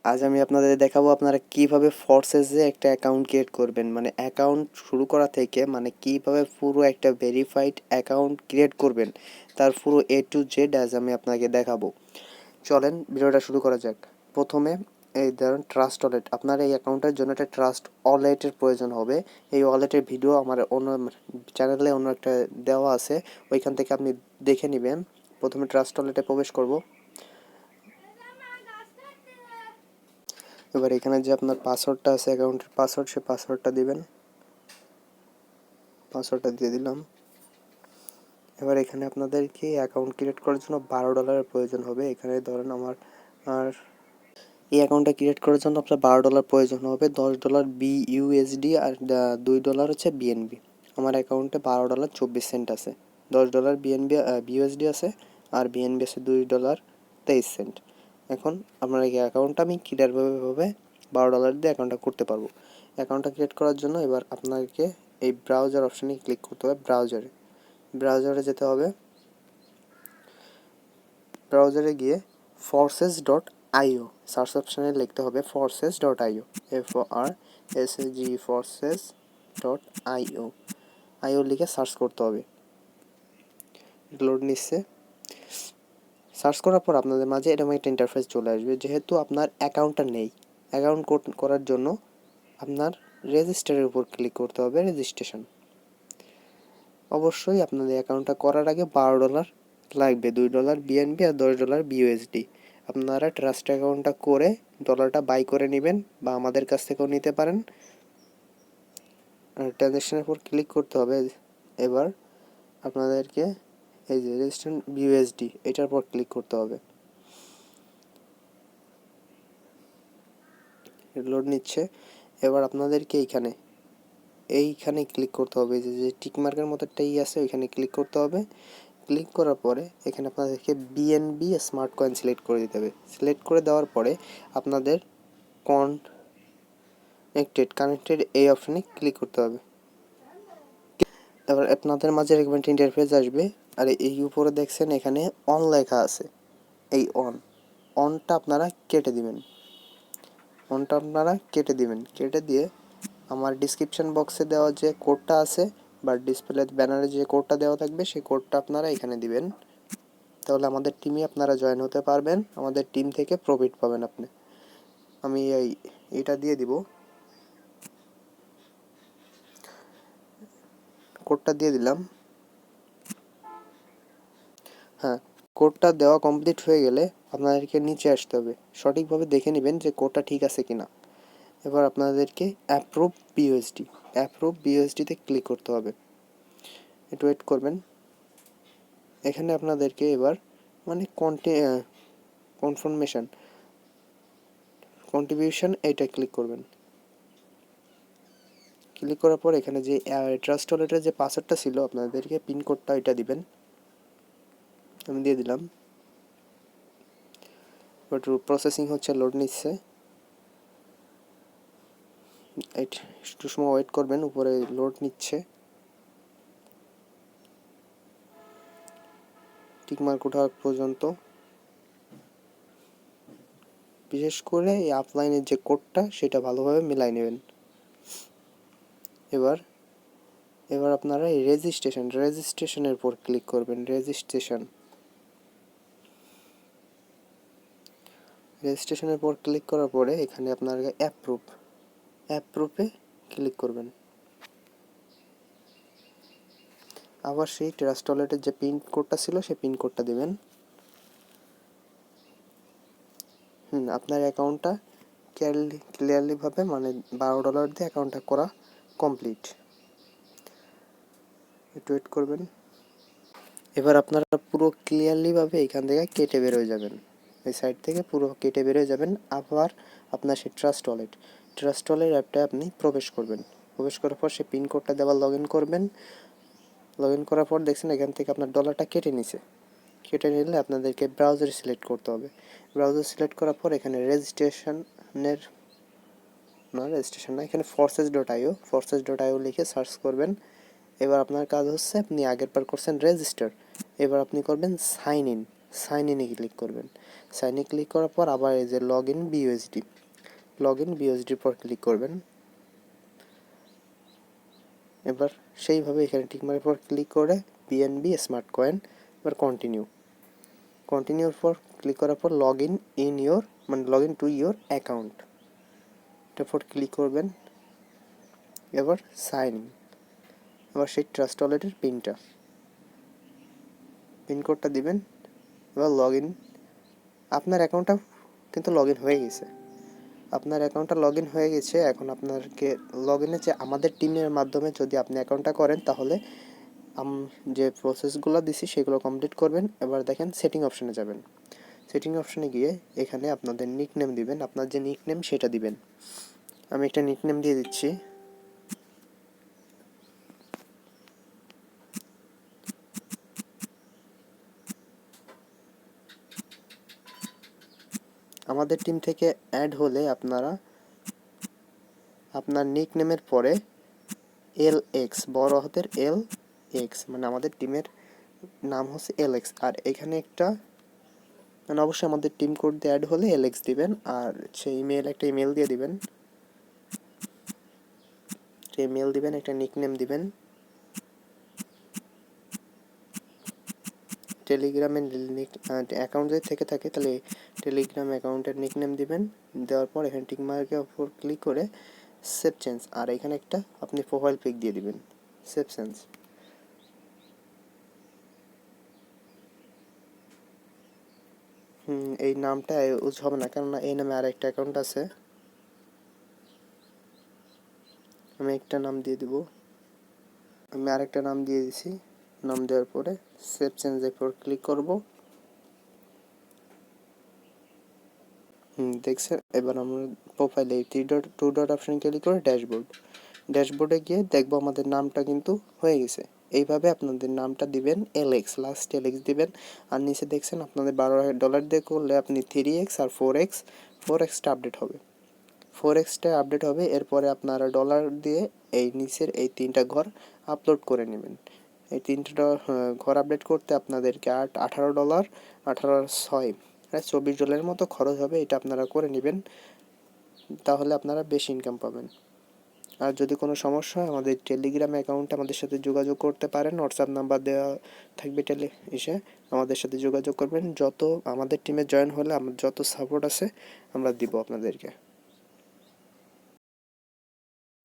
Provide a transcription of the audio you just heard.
আজ আমি আপনাদের দেখাবো আপনারা কিভাবে ফরসেজে একটা অ্যাকাউন্ট ক্রিয়েট করবেন, মানে অ্যাকাউন্ট শুরু করা থেকে মানে কিভাবে পুরো একটা ভেরিফাইড অ্যাকাউন্ট ক্রিয়েট করবেন তার পুরো এ টু জেড আজ আমি আপনাকে দেখাবো। চলেন ভিডিওটা শুরু করা যাক। প্রথমে এই ধরুন ট্রাস্ট ওয়ালেট, আপনার এই অ্যাকাউন্টের জন্য একটা ট্রাস্ট ওয়ালেটের প্রয়োজন হবে। এই ওয়ালেটের ভিডিও আমার অন্য চ্যানেলে অন্য একটা দেওয়া আছে, ওইখান থেকে আপনি দেখে নেবেন। প্রথমে ট্রাস্ট ওয়ালেটে প্রবেশ করব। এবার এখানে যে আপনার পাসওয়ার্ডটা আছে অ্যাকাউন্টের পাসওয়ার্ড, সেই পাসওয়ার্ডটা দিবেন। পাসওয়ার্ডটা দিয়ে দিলাম। এবার এখানে আপনাদেরকে অ্যাকাউন্ট ক্রিয়েট করার জন্য $12 প্রয়োজন হবে। এখানে ধরেন আর এই অ্যাকাউন্টটা ক্রিয়েট করার জন্য আপনার $12 প্রয়োজন হবে। $10 বিইউএসডি আর $2 হচ্ছে বিএনবি। আমার অ্যাকাউন্টে $12.24 আছে। $10 বিএনবি বিইউএসডি আছে আর বিএনবি আছে $2.23। এখন আপনার এই অ্যাকাউন্টটা আমি ক্লিয়ারভাবে $12 দিয়ে অ্যাকাউন্টটা করতে পারবো। অ্যাকাউন্টটা ক্রিয়েট করার জন্য এবার আপনাকে এই ব্রাউজার অপশানে ক্লিক করতে হবে। ব্রাউজারে যেতে হবে। ব্রাউজারে গিয়ে forsaga.io সার্চ অপশানে লিখতে হবে forsaga.io, FORSAG forsaga.io আইও লিখে সার্চ করতে হবে। লোড নিচ্ছে। সার্চ করার পর আপনাদের মাঝে এরকম একটা ইন্টারফেস চলে আসবে। যেহেতু আপনার অ্যাকাউন্টটা নেই, অ্যাকাউন্ট করার জন্য আপনার রেজিস্টারের উপর ক্লিক করতে হবে। রেজিস্ট্রেশন অবশ্যই আপনাদের অ্যাকাউন্টটা করার আগে $12 লাগবে, $2 বিএনবি আর $10 বিইউএসডি। আপনারা ট্রাস্ট অ্যাকাউন্টটা করে ডলারটা বাই করে নেবেন বা আমাদের কাছ থেকেও নিতে পারেন। ট্রানজ্যাকশনের উপর ক্লিক করতে হবে। এবার আপনাদেরকে এই যে রেজিস্ট্রেশন বিইউএসডি এটার উপর ক্লিক করতে হবে। লোড নিচ্ছে। এবার আপনাদেরকে এইখানে ক্লিক করতে হবে। যে টিক মার্কের মতো একটা আছে ওইখানে ক্লিক করতে হবে। ক্লিক করার পরে এখানে আপনাদেরকে বিএনবি স্মার্ট কয়েন সিলেক্ট করে দিতে হবে। সিলেক্ট করে দেওয়ার পরে আপনাদের কানেক্টেড এই অপশানে ক্লিক করতে হবে। এবার আপনাদের মাঝে এরকম একটা ইন্টারফেস আসবে। আর এই উপরে দেখছেন এখানে অন লেখা আছে। এই অনটা আপনারা কেটে দিবেন। কেটে দিয়ে আমার ডিসক্রিপশন বক্সে দেওয়া যে কোডটা আছে বা ডিসপ্লে ব্যানারে যে কোডটা দেওয়া থাকবে সেই কোডটা আপনারা এখানে দিবেন। তাহলে আমাদের টিমে আপনারা জয়েন হতে পারবেন, আমাদের টিম থেকে প্রফিট পাবেন আপনি। আমি এইটা দিয়ে দিব, কোডটা দিয়ে দিলাম। হ্যাঁ, কোডটা দেওয়া কমপ্লিট হয়ে গেলে আপনাদেরকে নিচে আসতে হবে। সঠিকভাবে দেখে নেবেন যে কোডটা ঠিক আছে কিনা। এবার আপনাদেরকে অ্যাপ্রুভ বিইউএসডিতে ক্লিক করতে হবে। একটু ওয়েট করবেন। এখানে আপনাদেরকে এবার মানে কন্ট্রিবিউশন এইটা ক্লিক করবেন। ক্লিক করার পর এখানে যে ট্রাস্ট ওয়ালেটের যে পাসওয়ার্ডটা ছিল আপনাদেরকে পিন কোডটা এটা দিবেন। আমি দিয়ে দিলাম। বাট প্রসেসিং হচ্ছে, লোড নিচ্ছে। একটু সময় ওয়েট করবেন, উপরে লোড নিচ্ছে। টিকমার্ক ওঠা পর্যন্ত, বিশেষ করে এই আপলাইনের যে কোডটা সেটা ভালোভাবে মিলাই নেবেন। এবার আপনারা এই রেজিস্ট্রেশনের উপর ক্লিক করবেন। রেজিস্ট্রেশনের উপর ক্লিক করার পরে এখানে আপনারা অ্যাপ্রুভে ক্লিক করবেন। আবার সেই ট্রাস্ট ওয়ালেটের যে পিন কোডটা ছিল সেই পিন কোডটা দিবেন। আপনার অ্যাকাউন্টটা ক্লিয়ারলিভাবে মানে $12 দিয়ে অ্যাকাউন্টটা করা কমপ্লিট। একটু ওয়েট করবেন। এবার আপনারা পুরো ক্লিয়ারলিভাবে এখান থেকে কেটে বেরোয় যাবেন, এই সাইড থেকে পুরো কেটে বেরোয় যাবেন। আবার আপনার সেই ট্রাস্ট ওয়ালেট অ্যাপটা আপনি প্রবেশ করার পর সেই পিন কোডটা দেওয়া লগ ইন করবেন। লগ ইন করার পর দেখছেন এখান থেকে আপনার ডলারটা কেটে নিলে আপনাদেরকে ব্রাউজার সিলেক্ট করতে হবে। ব্রাউজার সিলেক্ট করার পর এখানে রেজিস্ট্রেশন না, এখানে forsaga.io লিখে সার্চ করবেন। এবার আপনার কাজ হচ্ছে, আপনি আগের বার করছেন রেজিস্টার, এবার আপনি করবেন সাইন ইনে ক্লিক করবেন। সাইন ইন ক্লিক করার পর আবার এই যে লগ ইন বিইউএসডি পর ক্লিক করবেন। এবার সেইভাবে এখানে টিকমার্কের পর ক্লিক করে বিএনবি স্মার্ট কয়েন, এবার কন্টিনিউর পর ক্লিক করার পর log in to your account, তারপর ক্লিক করবেন। এবার সাইন ইন, এবার সেই ট্রাস্ট ওয়ালেটের পিন কোডটা দিবেন। এবার লগ ইন, আপনার অ্যাকাউন্টটা কিন্তু লগ ইন হয়ে গেছে। এখন আপনাকে লগ ইনে যে আমাদের টিমের মাধ্যমে যদি আপনি অ্যাকাউন্টটা করেন তাহলে যে প্রসেসগুলো দিছি সেগুলো কমপ্লিট করবেন। এবার দেখেন সেটিং অপশনে যাবেন। সেটিং অপশনে গিয়ে এখানে আপনাদের নিকনেম দিবেন, আপনার যে নিকনেম সেটা দিবেন। আমি একটা নিকনেম দিয়ে দিচ্ছি। আমাদের টিম থেকে অ্যাড হলে আপনারা আপনার নিকনেমের পরে LX, বড় হাতের LX, মানে আমাদের টিমের নাম হচ্ছে LX, আর এখানে একটা মানে অবশ্যই আমাদের টিম কোড দিয়ে অ্যাড হলে LX দিবেন, আর সেই একটা ইমেল দিয়ে দিবেন। একটা নিকনেম দিবেন। টেলিগ্রামের অ্যাকাউন্ট যদি থেকে থাকে তাহলে টেলিগ্রাম অ্যাকাউন্টের নিকনেম দিবেন। দেওয়ার পর এখানে টিক মার্কের উপর ক্লিক করে সেভ চেঞ্জ, আর এখানে একটা আপনি প্রোফাইল পিক দিয়ে দিবেন। Save change. এই নামটা ইউজ হবে না, কেননা এই নামে আর একটা অ্যাকাউন্ট আছে। আমি একটা নাম দিয়ে দিব। আমি আরেকটা নাম দিয়ে দিছি। নাম দেওয়ার পরে সেভ চেঞ্জের পর ক্লিক করব। দেখছেন, এবার আমরা প্রোফাইলে টু ডট অপশন ক্লিক করে ড্যাশবোর্ডে গিয়ে দেখবো আমাদের নামটা কিন্তু হয়ে গেছে। এইভাবে আপনাদের নামটা দিবেন LX, লাস্ট LX দিবেন। আর নিচে দেখছেন আপনাদের $12 দিয়ে করলে আপনি 3x আর 4xটা আপডেট হবে। 4xটা আপডেট হবে, এরপরে আপনারা ডলার দিয়ে এই নিচের এই 3টা ঘর আপলোড করে নেবেন। এই 3টা ঘর আপডেট করতে আপনাদেরকে $18, 18 আর 6 প্রায় $24 মতো খরচ হবে। এটা আপনারা করে নেবেন, তাহলে আপনারা বেশি ইনকাম পাবেন। আর যদি কোনো সমস্যা হয় আমাদের টেলিগ্রাম অ্যাকাউন্টে আমাদের সাথে যোগাযোগ করতে পারেন। হোয়াটসঅ্যাপ নাম্বার দেওয়া থাকবে, এসে আমাদের সাথে যোগাযোগ করবেন। আমাদের টিমে জয়েন হলে যত সাপোর্ট আছে আমরা দিব আপনাদেরকে।